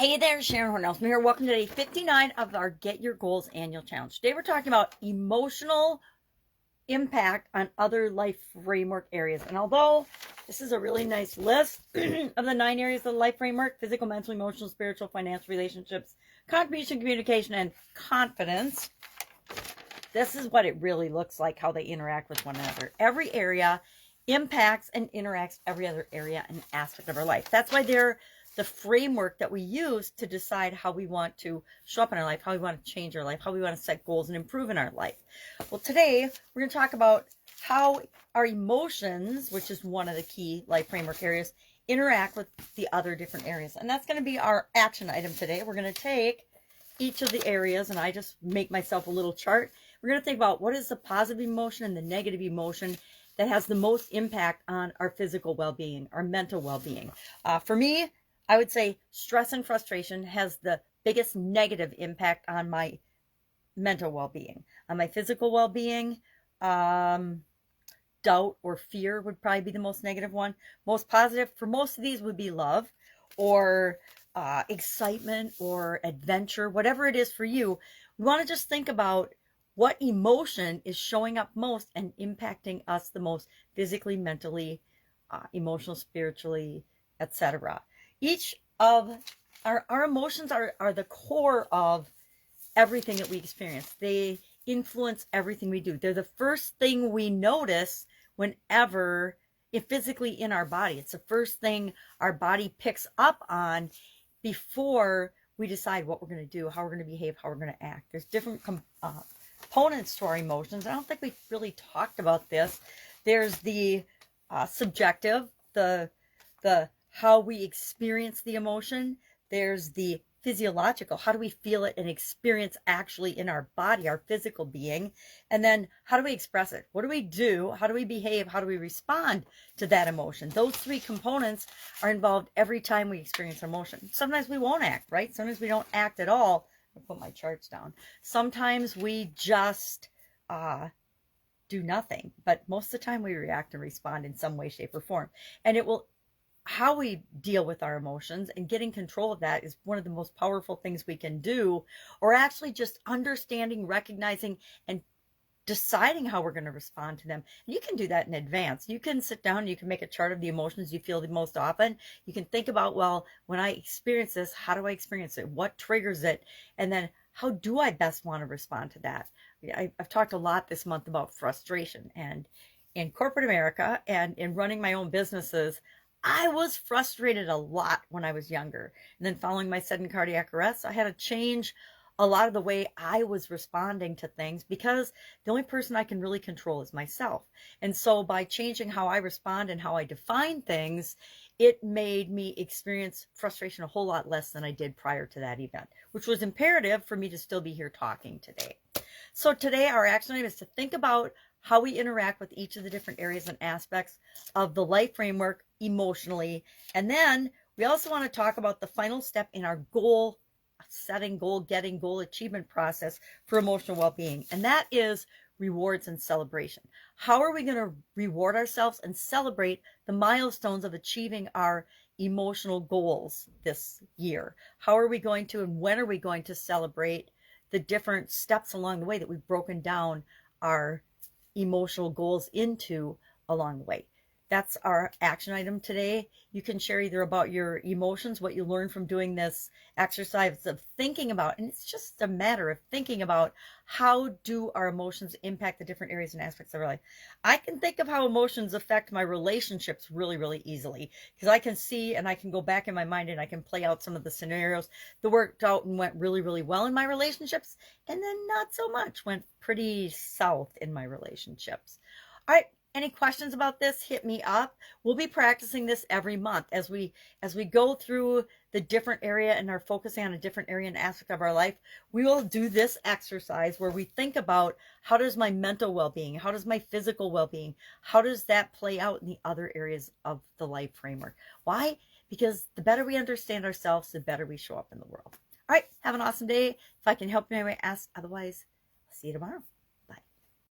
Hey there, Sharon Horne-Ellstrom here. Welcome to day 59 of our Get Your Goals annual challenge. Today we're talking about emotional impact on other life framework areas. And although this is a really nice list of the 9 areas of the life framework: physical, mental, emotional, spiritual, financial, relationships, contribution, communication, and confidence, this is what it really looks like, how they interact with one another. Every area impacts and interacts every other area and aspect of our life. That's why they're the framework that we use to decide how we want to show up in our life, how we want to change our life, how we want to set goals and improve in our life. Well, today we're going to talk about how our emotions, which is one of the key life framework areas, interact with the other different areas. And that's going to be our action item today. We're going to take each of the areas, and I just make myself a little chart. We're going to think about what is the positive emotion and the negative emotion that has the most impact on our physical well-being, our mental well-being. For me, I would say stress and frustration has the biggest negative impact on my mental well-being. On my physical well-being, doubt or fear would probably be the most negative one. Most positive for most of these would be love or excitement or adventure, whatever it is for you. We want to just think about what emotion is showing up most and impacting us the most physically, mentally, emotional, spiritually, etc. Each of our emotions are the core of everything that we experience. They influence everything we do. They're the first thing we notice whenever it's physically in our body. It's the first thing our body picks up on before we decide what we're going to do, how we're going to behave, how we're going to act. There's different components to our emotions. I don't think we really talked about this. There's the subjective, the how we experience the emotion. There's the physiological, how do we feel it and experience actually in our body, our physical being. And then how do we express it? What do we do? How do we behave? How do we respond to that emotion? Those 3 components are involved every time we experience emotion. Sometimes we won't act, right? Sometimes we don't act at all. I'll put my charts down. Sometimes we just do nothing, but most of the time we react and respond in some way, shape, or form. And how we deal with our emotions and getting control of that is one of the most powerful things we can do, or actually just understanding, recognizing, and deciding how we're going to respond to them. And you can do that in advance. You can sit down, you can make a chart of the emotions you feel the most often. You can think about, well, when I experience this, how do I experience it? What triggers it? And then how do I best want to respond to that? I've talked a lot this month about frustration, and in corporate America and in running my own businesses, I was frustrated a lot when I was younger. And then following my sudden cardiac arrest, I had to change a lot of the way I was responding to things, because the only person I can really control is myself. And so by changing how I respond and how I define things, it made me experience frustration a whole lot less than I did prior to that event, which was imperative for me to still be here talking today. So today our action item is to think about how we interact with each of the different areas and aspects of the life framework emotionally. And then we also want to talk about the final step in our goal setting, goal getting, goal achievement process for emotional well-being. And that is rewards and celebration. How are we going to reward ourselves and celebrate the milestones of achieving our emotional goals this year? How are we going to, and when are we going to celebrate the different steps along the way that we've broken down our emotional goals into along the way? That's our action item today. You can share either about your emotions, what you learned from doing this exercise of thinking about, and it's just a matter of thinking about how do our emotions impact the different areas and aspects of our life. I can think of how emotions affect my relationships really, really easily, because I can see and I can go back in my mind and I can play out some of the scenarios that worked out and went really, really well in my relationships, and then not so much, went pretty south in my relationships. All right. Any questions about this, hit me up. We'll be practicing this every month as we go through the different area and are focusing on a different area and aspect of our life. We will do this exercise where we think about, how does my mental well-being, how does my physical well-being, how does that play out in the other areas of the life framework? Why? Because the better we understand ourselves, the better we show up in the world. All right, have an awesome day. If I can help you, I may ask. Otherwise, I'll see you tomorrow.